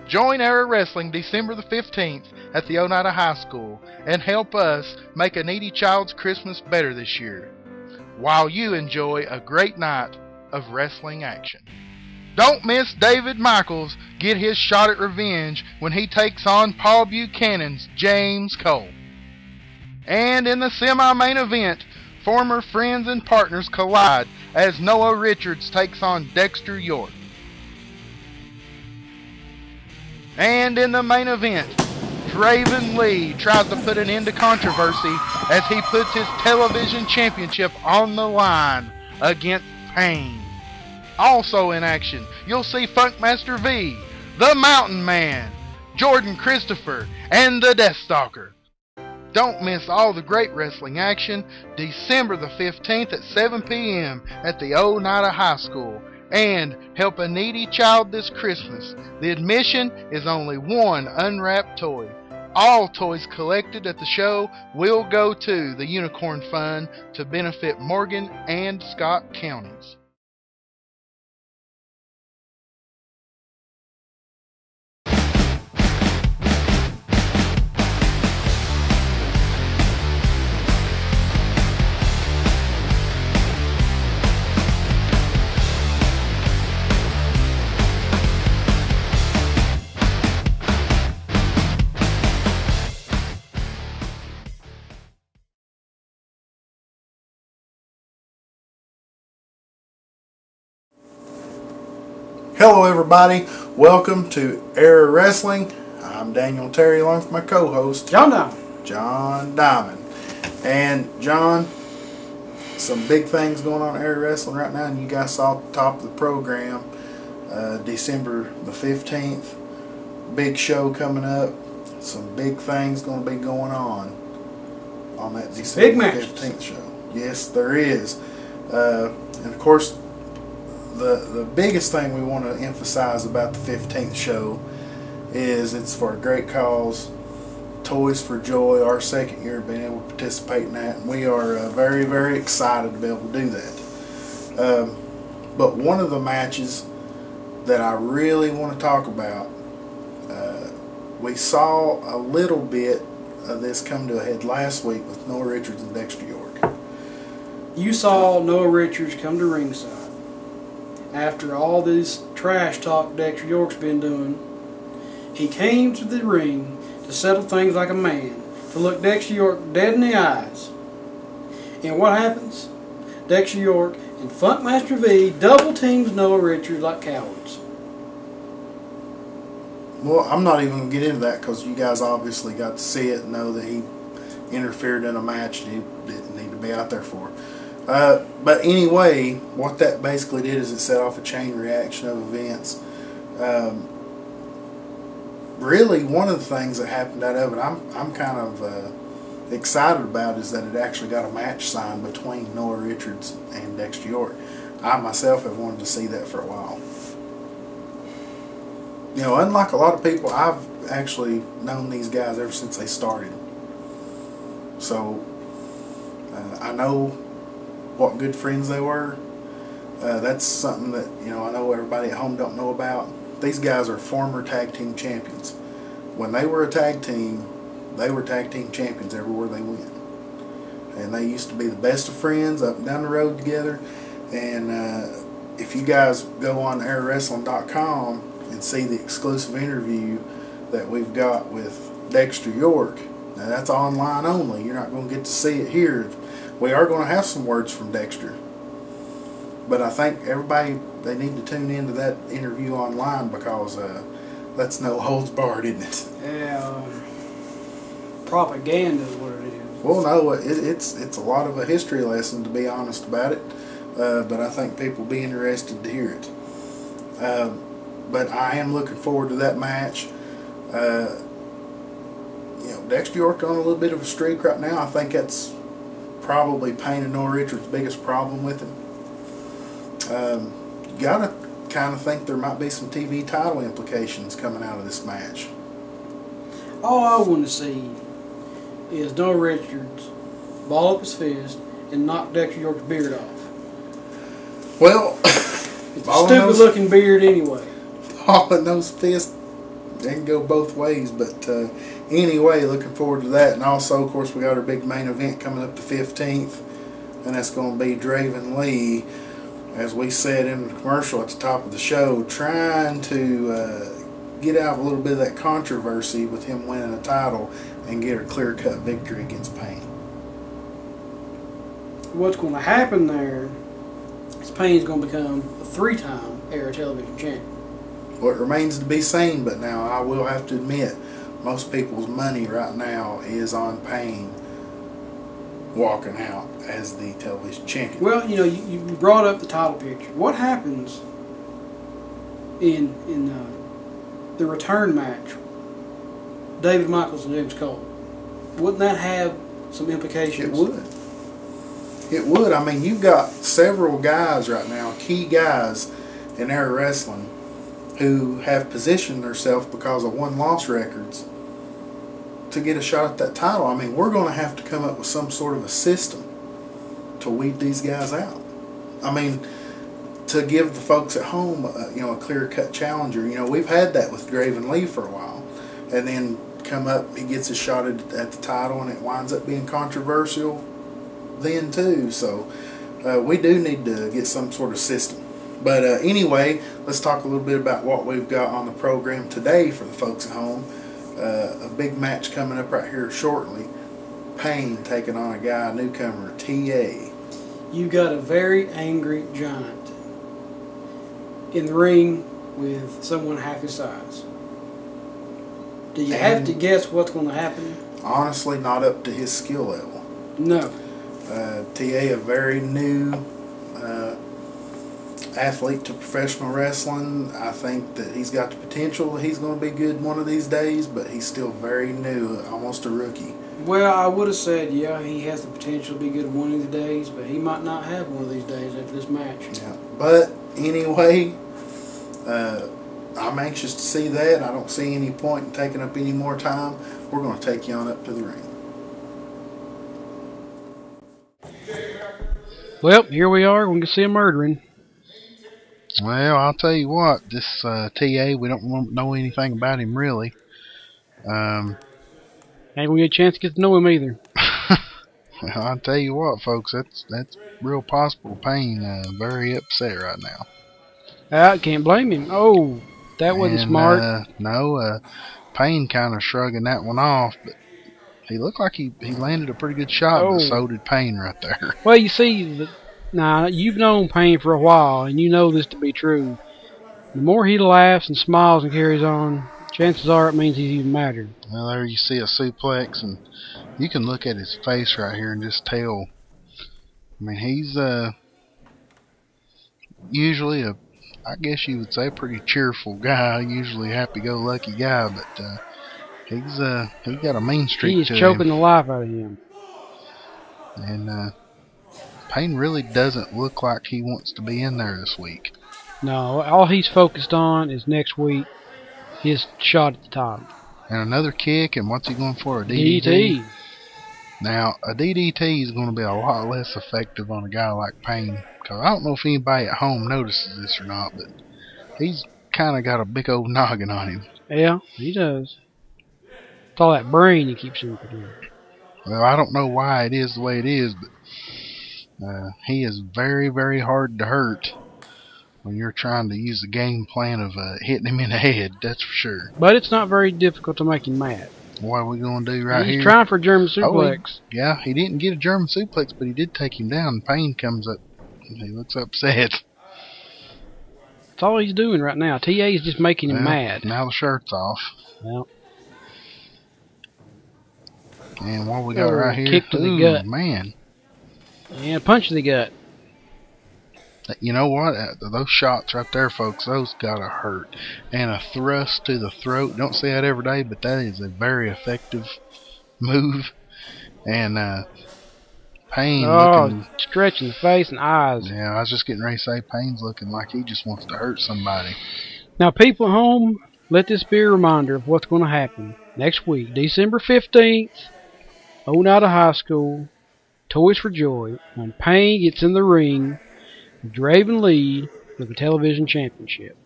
Join Era Wrestling December the 15th at the Oneida High School and help us make a needy child's Christmas better this year, while you enjoy a great night of wrestling action. Don't miss David Michaels get his shot at revenge when he takes on Paul Buchanan's James Cole. And in the semi-main event, former friends and partners collide as Noah Richards takes on Dexter York. And in the main event, Draven Lee tries to put an end to controversy as he puts his television championship on the line against Pain. Also in action, you'll see Funkmaster V, the Mountain Man, Jordan Christopher, and the Deathstalker. Don't miss all the great wrestling action December the 15th at 7 p.m. at the Oneida High School. And help a needy child this Christmas. The admission is only one unwrapped toy. All toys collected at the show will go to the Unicorn Fund to benefit Morgan and Scott counties. Hello everybody, welcome to Era Wrestling. I'm Daniel Terry along with my co-host Jon Diamond. And John, some big things going on in Era Wrestling right now, and you guys saw at the top of the program, December the 15th, big show coming up. Some big things going to be going on that December 15th show. Yes, there is. And of course, the biggest thing we want to emphasize about the 15th show is it's for a great cause, Toys for Joy, our second year being able to participate in that, and we are very, very excited to be able to do that. But one of the matches that I really want to talk about, we saw a little bit of this come to a head last week with Noah Richards and Dexter York. You saw Noah Richards come to ringside. After all this trash talk Dexter York's been doing, he came to the ring to settle things like a man, to look Dexter York dead in the eyes. And what happens? Dexter York and Funkmaster V double teams Noah Richards like cowards. Well, I'm not even going to get into that because you guys obviously got to see it and know that he interfered in a match that he didn't need to be out there for. But anyway, what that basically did is it set off a chain reaction of events. Really, one of the things that happened out of it, I'm kind of excited about, is that it actually got a match signed between Noah Richards and Dexter York. I myself have wanted to see that for a while. You know, unlike a lot of people, I've actually known these guys ever since they started. So, I know what good friends they were. That's something that, you know, I know everybody at home don't know about. These guys are former tag team champions. When they were a tag team, they were tag team champions everywhere they went. And they used to be the best of friends up and down the road together. And if you guys go on airwrestling.com and see the exclusive interview that we've got with Dexter York, now that's online only. You're not going to get to see it here. We are going to have some words from Dexter. But I think everybody, they need to tune into that interview online because that's no holds barred, isn't it? Yeah, propaganda is what it is. Well, no, it's a lot of a history lesson, to be honest about it. But I think people will be interested to hear it. But I am looking forward to that match. You know, Dexter York on a little bit of a streak right now. I think that's probably Payne and Noah Richards' biggest problem with him. You gotta kind of think there might be some TV title implications coming out of this match. All I want to see is Noah Richards ball up his fist and knock Dexter York's beard off. Well, it's a stupid looking beard anyway. Balling those fists They can go both ways, but anyway, looking forward to that. And also, of course, we got our big main event coming up the 15th, and that's going to be Draven Lee, as we said in the commercial at the top of the show, trying to get out a little bit of that controversy with him winning a title and get a clear-cut victory against Payne. What's going to happen there is Payne's going to become a 3-time Era Television champion. Well, it remains to be seen, but now I will have to admit, most people's money right now is on Payne walking out as the television champion. Well, you know, you brought up the title picture. What happens in the return match, David Michaels and James Cole? Wouldn't that have some implications? It would. It would. I mean, you've got several guys right now, key guys in Era Wrestling, who have positioned themselves because of won-loss records to get a shot at that title. I mean, we're going to have to come up with some sort of a system to weed these guys out. I mean, to give the folks at home, you know, a clear-cut challenger. You know, we've had that with Draven Lee for a while, and then come up, he gets a shot at the title, and it winds up being controversial then too. So we do need to get some sort of system. But anyway, let's talk a little bit about what we've got on the program today for the folks at home. A big match coming up right here shortly. Payne taking on a guy, newcomer, TA. You got a very angry giant in the ring with someone half his size. Do you have to guess what's going to happen? Honestly, not up to his skill level. No. TA, a very new athlete to professional wrestling. I think that he's got the potential. He's going to be good one of these days, but he's still very new, almost a rookie. Well, I would have said, yeah, he has the potential to be good one of these days, but he might not have one of these days after this match. Yeah. But anyway, I'm anxious to see that. I don't see any point in taking up any more time. We're going to take you on up to the ring. Well, here we are. We can see a murdering. Well, I'll tell you what, this TA, we don't know anything about him really. Ain't gonna get a chance to get to know him either. Well, I'll tell you what, folks, that's real possible. Payne very upset right now. I can't blame him. Oh, that wasn't smart. No, Payne kind of shrugging that one off, but he looked like he landed a pretty good shot, but so did Payne right there. Well, you see, now you've known Payne for a while, and you know this to be true. The more he laughs and smiles and carries on, chances are it means he's even madder. Well, there you see a suplex, and you can look at his face right here and just tell. I mean, he's usually I guess you would say, a pretty cheerful guy, usually happy-go-lucky guy, but he's got a mean streak to him. He's choking the life out of him. And Payne really doesn't look like he wants to be in there this week. No, all he's focused on is next week, his shot at the top. And another kick, and what's he going for? A DDT? DDT. Now, a DDT is going to be a lot less effective on a guy like Payne. Because I don't know if anybody at home notices this or not, but he's kind of got a big old noggin on him. Yeah, he does. It's all that brain he keeps him producing. Well, I don't know why it is the way it is, but he is very, very hard to hurt when you're trying to use the game plan of hitting him in the head, that's for sure. But it's not very difficult to make him mad. What are we going to do right here? He's trying for a German suplex. Yeah, he didn't get a German suplex, but he did take him down. Payne comes up, and he looks upset. That's all he's doing right now. TA is just making him mad. Now the shirt's off. Well. And what we got right here? Kick to the gut. Man. And a punch to the gut. You know what? Those shots right there, folks, those gotta hurt. And a thrust to the throat. Don't see that every day, but that is a very effective move. And Payne looking... stretching the face and eyes. Yeah, I was just getting ready to say Payne's looking like he just wants to hurt somebody. Now, people at home, let this be a reminder of what's going to happen next week. December 15th, Oneida High School, Toys for Joy, when Payne gets in the ring, Draven Lee for the television championship.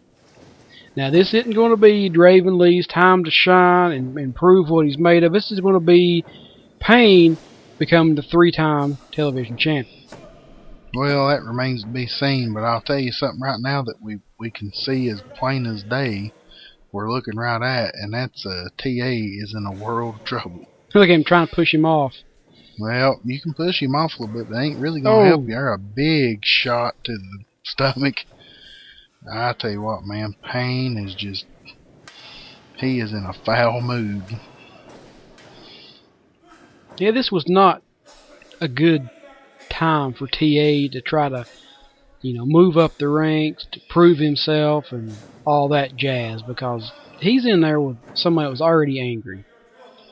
Now, this isn't going to be Draven Lee's time to shine and prove what he's made of. This is going to be Pain becoming the 3-time television champion. Well, that remains to be seen, but I'll tell you something right now that we can see as plain as day. We're looking right at, and that's TA is in a world of trouble. Look at him trying to push him off. Well, you can push him off a little bit, but it ain't really going to help you. They're a big shot to the stomach. I tell you what, man, Pain is just... he is in a foul mood. Yeah, this was not a good time for TA to try to, move up the ranks, to prove himself and all that jazz, because he's in there with somebody that was already angry.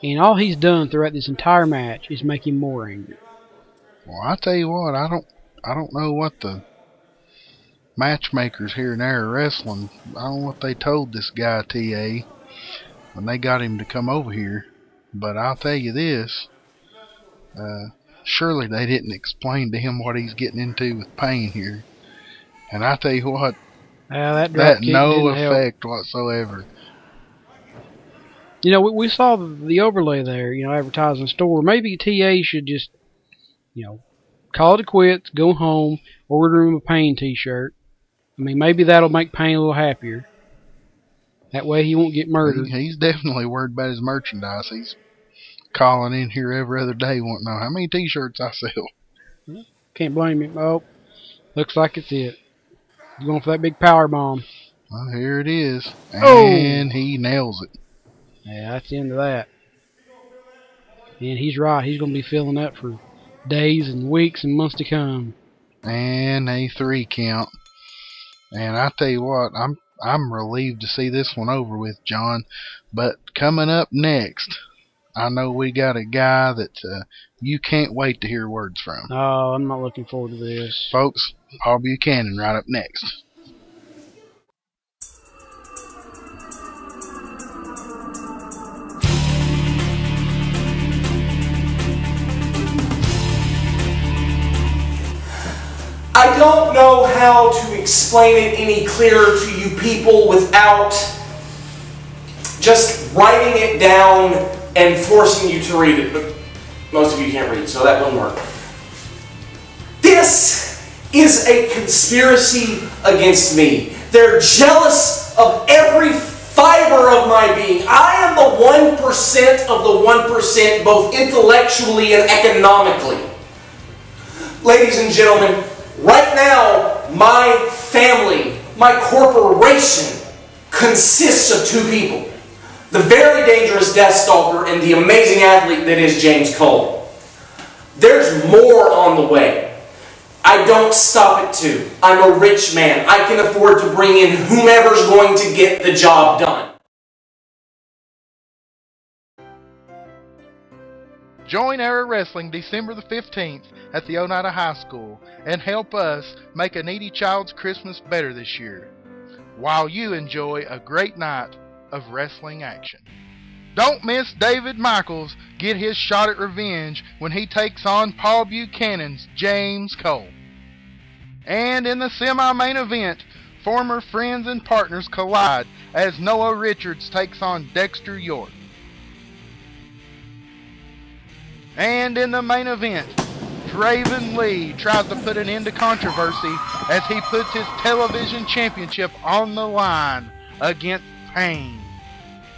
And all he's done throughout this entire match is make him more angry. Well, I tell you what, I don't know what the matchmakers here in Air Wrestling, I don't know what they told this guy TA when they got him to come over here, but I'll tell you this, surely they didn't explain to him what he's getting into with Pain here. And I tell you what, that no effect whatsoever. We saw the overlay there, advertising store. Maybe TA should just, call it quits, go home, order him a Pain t-shirt. I mean, maybe that'll make Pain a little happier. That way he won't get murdered. He's definitely worried about his merchandise. He's calling in here every other day wanting to know how many t-shirts I sell. Can't blame him. Oh, looks like it's it. He's going for that big power bomb. Well, here it is. And he nails it. Yeah, that's the end of that. And he's right. He's going to be filling up for days and weeks and months to come. And a 3 count. And I tell you what, I'm relieved to see this one over with, John. But coming up next, I know we got a guy that you can't wait to hear words from. Oh, I'm not looking forward to this. Folks, Paul Buchannan right up next. I don't know how to explain it any clearer to you people without just writing it down and forcing you to read it, but most of you can't read, so that won't work. This is a conspiracy against me. They're jealous of every fiber of my being. I am the 1% of the 1%, both intellectually and economically. Ladies and gentlemen, right now, my family, my corporation, consists of 2 people. The very dangerous Death Stalker and the amazing athlete that is James Cole. There's more on the way. I don't stop at 2. I'm a rich man. I can afford to bring in whomever's going to get the job done. Join Era Wrestling December the 15th at the Oneida High School and help us make a needy child's Christmas better this year, while you enjoy a great night of wrestling action. Don't miss David Michaels get his shot at revenge when he takes on Paul Buchanan's James Cole. And in the semi-main event, former friends and partners collide as Noah Richards takes on Dexter York. And in the main event, Draven Lee tries to put an end to controversy as he puts his television championship on the line against Pain.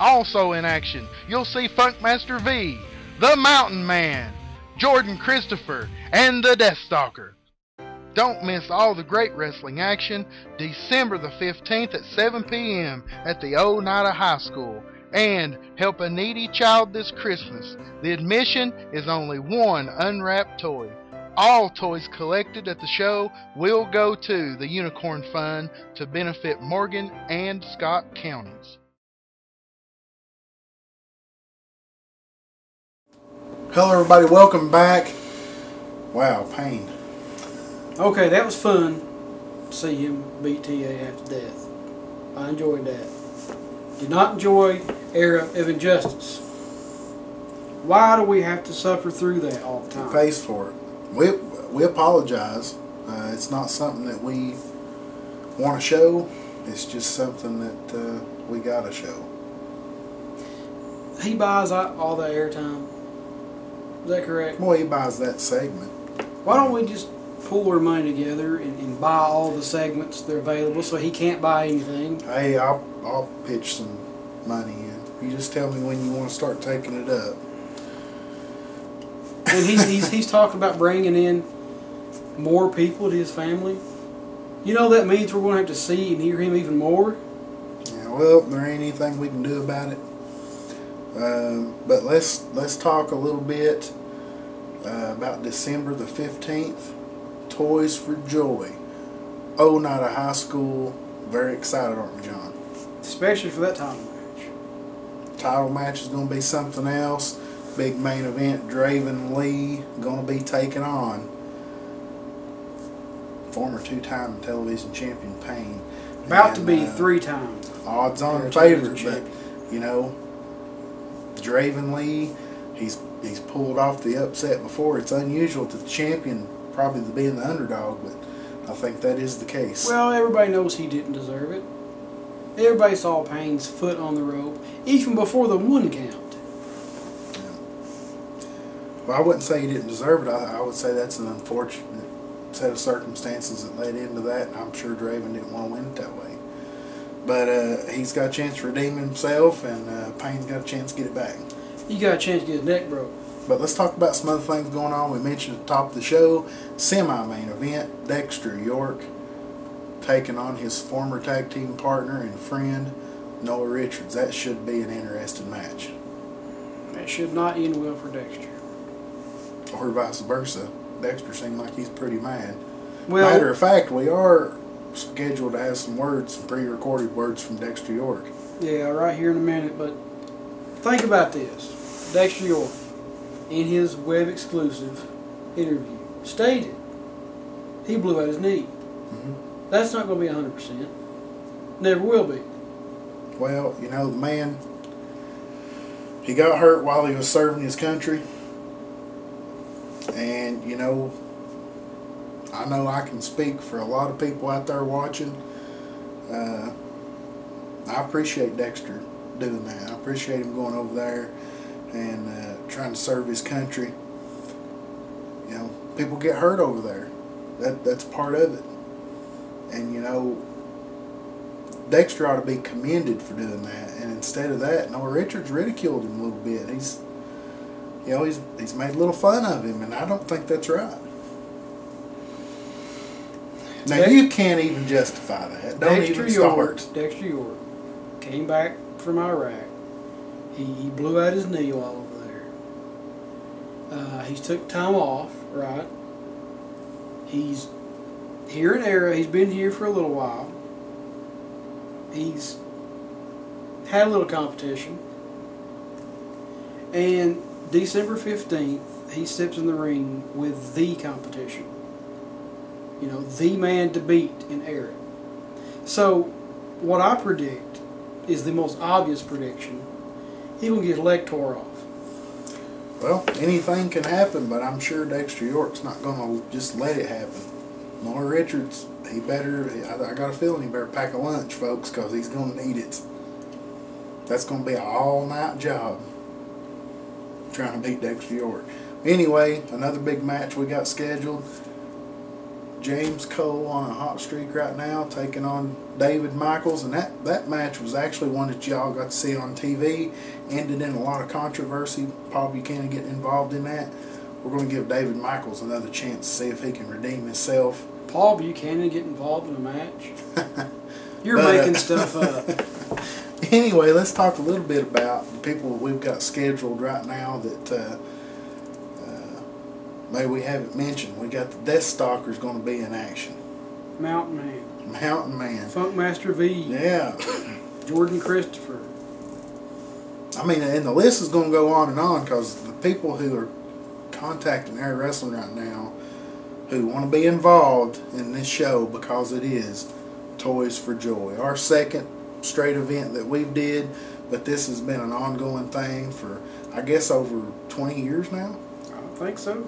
Also in action, you'll see Funkmaster V, the Mountain Man, Jordan Christopher, and the Death Stalker. Don't miss all the great wrestling action December the 15th at 7 p.m. at the Oneida High School. And help a needy child this Christmas. The admission is only 1 unwrapped toy. All toys collected at the show will go to the Unicorn Fund to benefit Morgan and Scott counties. Hello everybody, welcome back. Wow, Pain. Okay, that was fun to see him beat TA after death. I enjoyed that. Did not enjoy Era of Injustice. Why do we have to suffer through that all the time? He pays for it. We apologize. It's not something that we want to show. It's just something that we got to show. He buys all the airtime. Is that correct? Well, he buys that segment. Why don't we just pool our money together and buy all the segments that are available so he can't buy anything? Hey, I'll pitch some money in. You just tell me when you want to start taking it up. And he's talking about bringing in more people to his family. You know that means we're going to have to see and hear him even more. Yeah, well, there ain't anything we can do about it. But let's talk a little bit about December the 15th. Toys for Joy. Oh, not a high school. Very excited, aren't we, John? Especially for that title match. Title match is going to be something else. Big main event. Draven Lee going to be taking on former two-time television champion Payne. About to be 3 times. Odds-on favorite, but you know, Draven Lee, he's pulled off the upset before. It's unusual to the champion probably to be in the underdog, but I think that is the case. Well, everybody knows he didn't deserve it. Everybody saw Payne's foot on the rope, even before the 1 count. Well, I wouldn't say he didn't deserve it. I would say that's an unfortunate set of circumstances that led into that, and I'm sure Draven didn't want to win it that way. But he's got a chance to redeem himself, and Payne's got a chance to get it back. He got a chance to get his neck broke. But let's talk about some other things going on. We mentioned at the top of the show, semi-main event, Dexter York taking on his former tag team partner and friend, Noah Richards. That should be an interesting match. That should not end well for Dexter. Or vice versa. Dexter seemed like he's pretty mad. Well, matter of fact, we are scheduled to have some words, some pre-recorded words from Dexter York. Yeah, right here in a minute, but think about this. Dexter York, in his web exclusive interview, stated he blew out his knee. Mm-hmm. That's not going to be 100%. Never will be. Well, you know, the man, he got hurt while he was serving his country. And, you know I can speak for a lot of people out there watching. I appreciate Dexter doing that. I appreciate him going over there and trying to serve his country. You know, people get hurt over there. That's part of it. And, you know, Dexter ought to be commended for doing that. And instead of that, Noah Richards ridiculed him a little bit. He's made a little fun of him, and I don't think that's right. Now, you can't even justify that. Don't even start. Dexter York came back from Iraq. He blew out his knee while over there. He's took time off, right? He's here in Era. He's been here for a little while. He's had a little competition. And December 15th, he steps in the ring with the competition. You know, the man to beat in Era. So, what I predict is the most obvious prediction. He will get his leg tore off. Well, anything can happen, but I'm sure Dexter York's not going to just let it happen. Noah Richards, I got a feeling he better pack a lunch, folks, because he's going to need it. That's going to be an all-night job trying to beat Dexter York. Anyway, another big match we got scheduled. James Cole on a hot streak right now, taking on David Michaels, and that match was actually one that y'all got to see on TV. Ended in a lot of controversy. Paul Buchannan getting involved in that. We're going to give David Michaels another chance to see if he can redeem himself. Paul Buchanan get involved in a match? You're making stuff up. Anyway, let's talk a little bit about the people we've got scheduled right now that maybe we haven't mentioned. We got the Death Stalkers going to be in action. Mountain Man. Mountain Man. Funkmaster V. Yeah. Jordan Christopher. I mean, and the list is going to go on because the people who are contacting Air Wrestling right now who want to be involved in this show, because it is Toys for Joy. Our second straight event that we've did, but this has been an ongoing thing for, I guess, over 20 years now. I think so.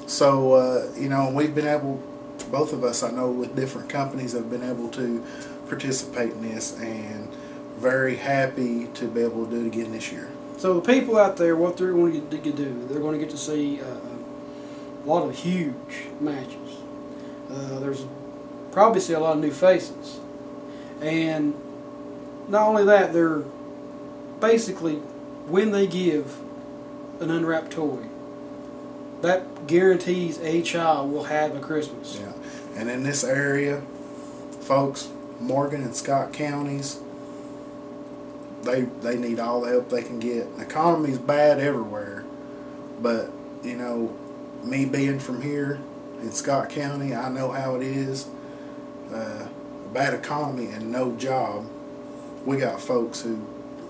So, you know, we've been able, both of us, I know, with different companies, have been able to participate in this, and very happy to be able to do it again this year. So the people out there, what they're going to get to do, they're going to get to see a lot of huge matches. There's probably see a lot of new faces, and not only that, they're basically, when they give an unwrapped toy, that guarantees a child will have a Christmas. Yeah, and in this area, folks, Morgan and Scott counties, they need all the help they can get. The economy's bad everywhere, but you know, me being from here in Scott County, I know how it is. A bad economy and no job. We got folks who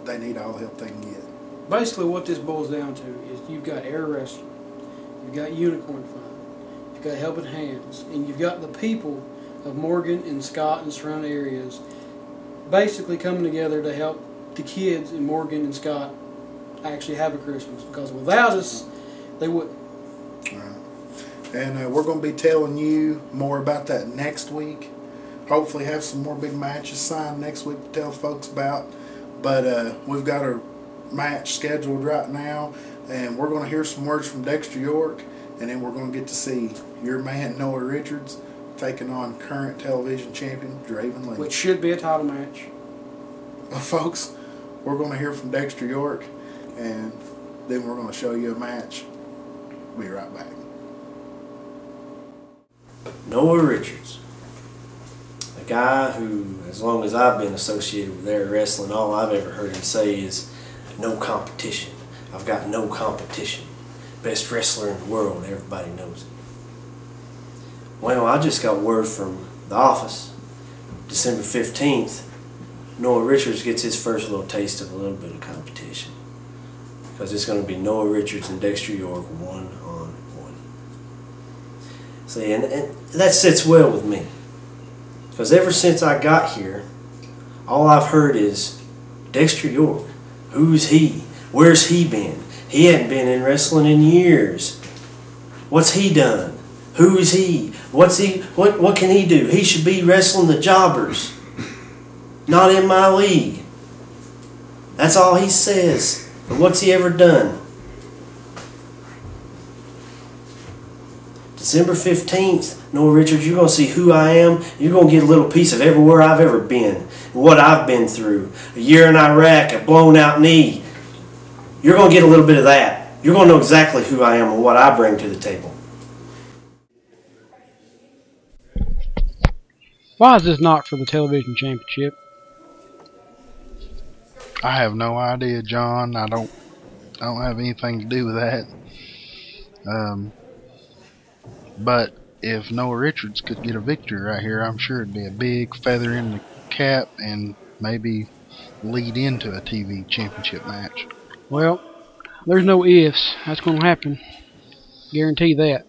they need all the help they can get. Basically, what this boils down to is you've got air wrestling, you've got unicorn fun, you've got helping hands, and you've got the people of Morgan and Scott and surrounding areas basically coming together to help the kids in Morgan and Scott actually have a Christmas, because without us, they wouldn't. All right. And we're going to be telling you more about that next week. Hopefully have some more big matches signed next week to tell folks about. But we've got a match scheduled right now, and we're going to hear some words from Dexter York, and then we're going to get to see your man Noah Richards taking on current television champion Draven Lee. Which should be a title match. Well, folks, we're going to hear from Dexter York, and then we're going to show you a match. Be right back. Noah Richards, a guy who, as long as I've been associated with air wrestling, all I've ever heard him say is, no competition. I've got no competition. Best wrestler in the world, everybody knows it. Well, I just got word from the office, December 15th, Noah Richards gets his first little taste of a little bit of competition. Because it's going to be Noah Richards and Dexter York one-on-one. See, and that sits well with me. Because ever since I got here, all I've heard is, Dexter York, who's he? Where's he been? He hadn't been in wrestling in years. What's he done? Who is he? What's he? What can he do? He should be wrestling the jobbers. Not in my league. That's all he says. But what's he ever done? December 15th, Noah Richards, you're going to see who I am. You're going to get a little piece of everywhere I've ever been. And what I've been through. A year in Iraq, a blown out knee. You're going to get a little bit of that. You're going to know exactly who I am and what I bring to the table. Why is this not for the television championship? I have no idea, John. I don't have anything to do with that. But if Noah Richards could get a victory right here, I'm sure it'd be a big feather in the cap and maybe lead into a TV championship match. Well, there's no ifs. That's going to happen. Guarantee that.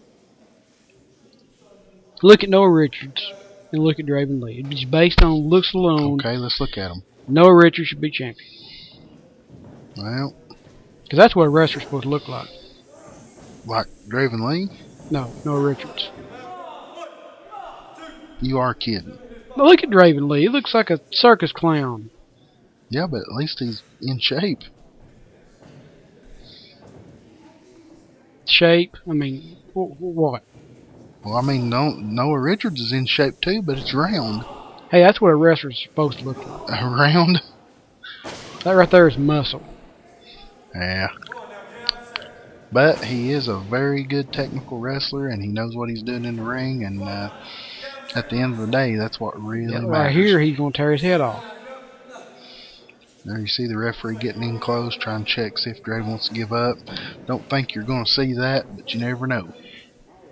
Look at Noah Richards and look at Draven Lee. It's based on looks alone. Okay, let's look at them. Noah Richards should be champion. Well, because that's what a wrestler's supposed to look like. Like Draven Lee? No, Noah Richards. You are kidding. But look at Draven Lee. He looks like a circus clown. Yeah, but at least he's in shape. Shape? I mean, what? Well, I mean, Noah Richards is in shape too, but it's round. Hey, that's what a wrestler's supposed to look like. Round? That right there is muscle. Yeah. But he is a very good technical wrestler, and he knows what he's doing in the ring, and at the end of the day, that's what really matters. Right here, he's going to tear his head off. There you see the referee getting in close, trying to check, see if Draven wants to give up. Don't think you're going to see that, but you never know.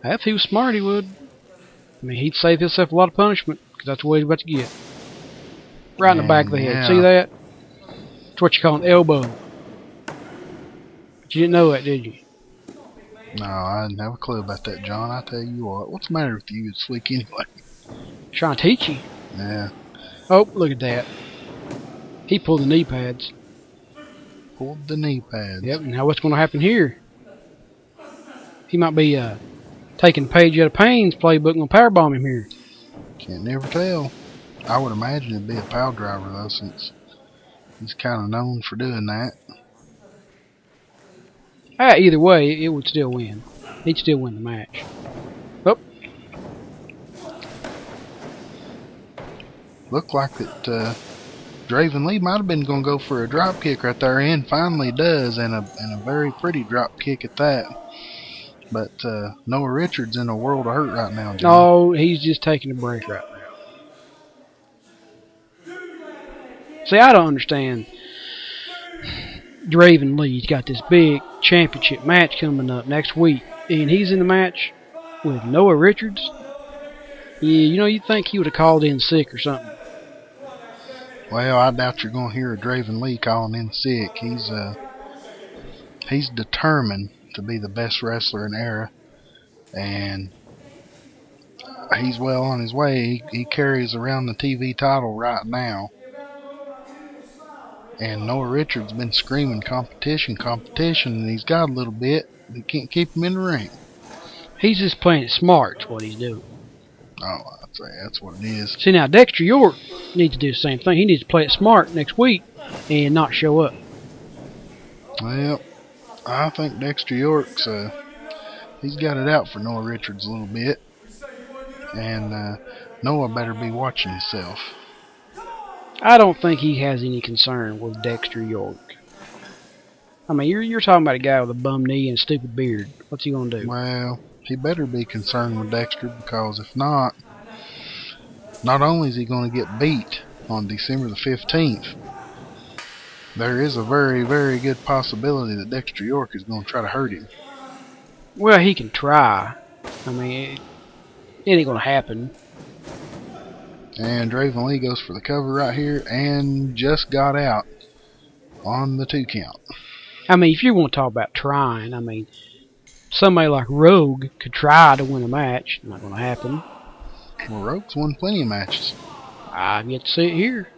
If he was smart, he would. I mean, he'd save himself a lot of punishment, because that's what he's about to get. Right in the back of the head. Yeah. See that? That's what you call an elbow. But you didn't know that, did you? No, I didn't have a clue about that, John. I tell you what, what's the matter with you this week anyway? Trying to teach you. Yeah. Oh, look at that. He pulled the knee pads. Pulled the knee pads. Yep, now what's going to happen here? He might be taking a page out of Payne's playbook and going to powerbomb him here. Can't never tell. I would imagine it'd be a pile driver though, since he's kind of known for doing that. Either way, it would still win. He'd still win the match. Oh. Looked like that Draven Lee might have been going to go for a drop kick right there, and finally does, and a very pretty drop kick at that. But Noah Richards in a world of hurt right now, John. Oh, he's just taking a break right now. See, I don't understand. Draven Lee's got this big championship match coming up next week, and he's in the match with Noah Richards. Yeah, you know, you'd think he would have called in sick or something. Well, I doubt you're going to hear a Draven Lee calling in sick. He's determined to be the best wrestler in era, and he's well on his way. He carries around the TV title right now. And Noah Richards been screaming competition, and he's got a little bit. He can't keep him in the ring. He's just playing it smart, is what he's doing. Oh, I'd say that's what it is. See, now, Dexter York needs to do the same thing. He needs to play it smart next week and not show up. Well, I think Dexter York's, he's got it out for Noah Richards a little bit. And Noah better be watching himself. I don't think he has any concern with Dexter York. I mean, you're talking about a guy with a bum knee and a stupid beard. What's he going to do? Well, he better be concerned with Dexter, because if not only is he going to get beat on December the 15th, there is a very, very good possibility that Dexter York is going to try to hurt him. Well, he can try. I mean, it ain't going to happen. And Draven Lee goes for the cover right here and just got out on the 2 count. I mean, if you want to talk about trying, I mean, somebody like Rogue could try to win a match. Not going to happen. Well, Rogue's won plenty of matches. I've yet to see it here.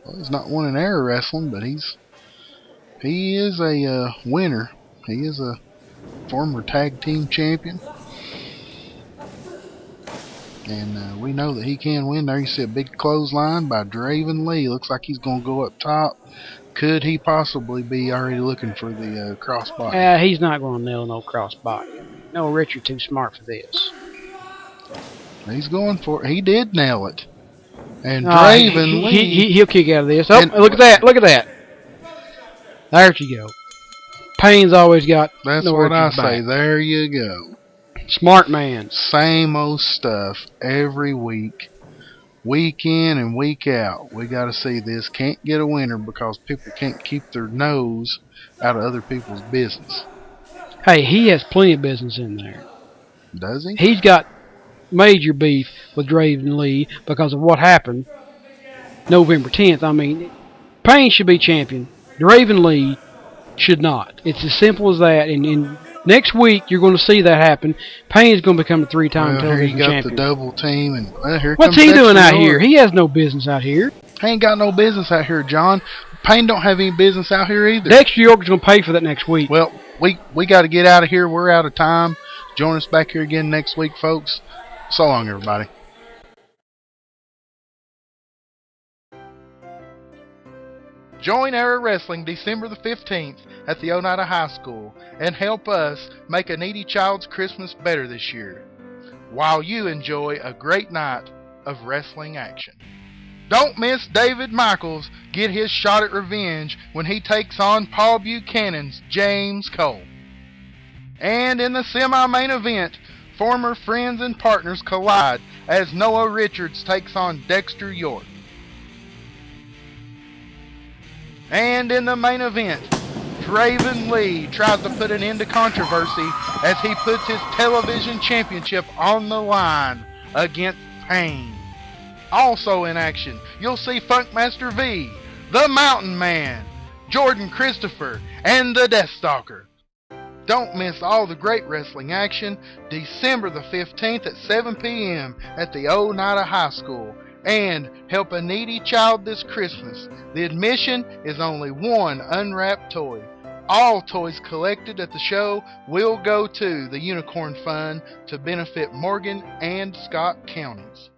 Well, he's not won in era wrestling, but he is a winner. He is a former tag team champion. And we know that he can win. There you see a big clothesline by Draven Lee. Looks like he's going to go up top. Could he possibly be already looking for the crossbody? He's not going to nail no crossbody. No, Richard too smart for this. He's going for it. He did nail it. And Draven Lee... He'll kick out of this. Oh, look at that. Look at that. There you go. Payne's always got... That's what I say. There you go. Smart man. Same old stuff every week. Week in and week out. We got to see this. Can't get a winner because people can't keep their nose out of other people's business. Hey, he has plenty of business in there. Does he? He's got major beef with Draven Lee because of what happened November 10th. I mean, Payne should be champion. Draven Lee should not. It's as simple as that. And next week, you're going to see that happen. Payne's going to become a 3-time television champion. Here you got the double team. And here what's he doing out here? He has no business out here. He ain't got no business out here, John. Payne don't have any business out here either. Dexter York is going to pay for that next week. Well, we got to get out of here. We're out of time. Join us back here again next week, folks. So long, everybody. Join Era Wrestling December the 15th at the Oneida High School and help us make a needy child's Christmas better this year, while you enjoy a great night of wrestling action. Don't miss David Michaels get his shot at revenge when he takes on Paul Buchanan's James Cole. And in the semi-main event, former friends and partners collide as Noah Richards takes on Dexter York. And in the main event, Draven Lee tries to put an end to controversy as he puts his television championship on the line against Payne. Also in action, you'll see Funkmaster V, the Mountain Man, Jordan Christopher, and the Deathstalker. Don't miss all the great wrestling action December the 15th at 7 p.m. at the Oneida High School. And help a needy child this Christmas. The admission is only one unwrapped toy. All toys collected at the show will go to the Unicorn Fund to benefit Morgan and Scott counties.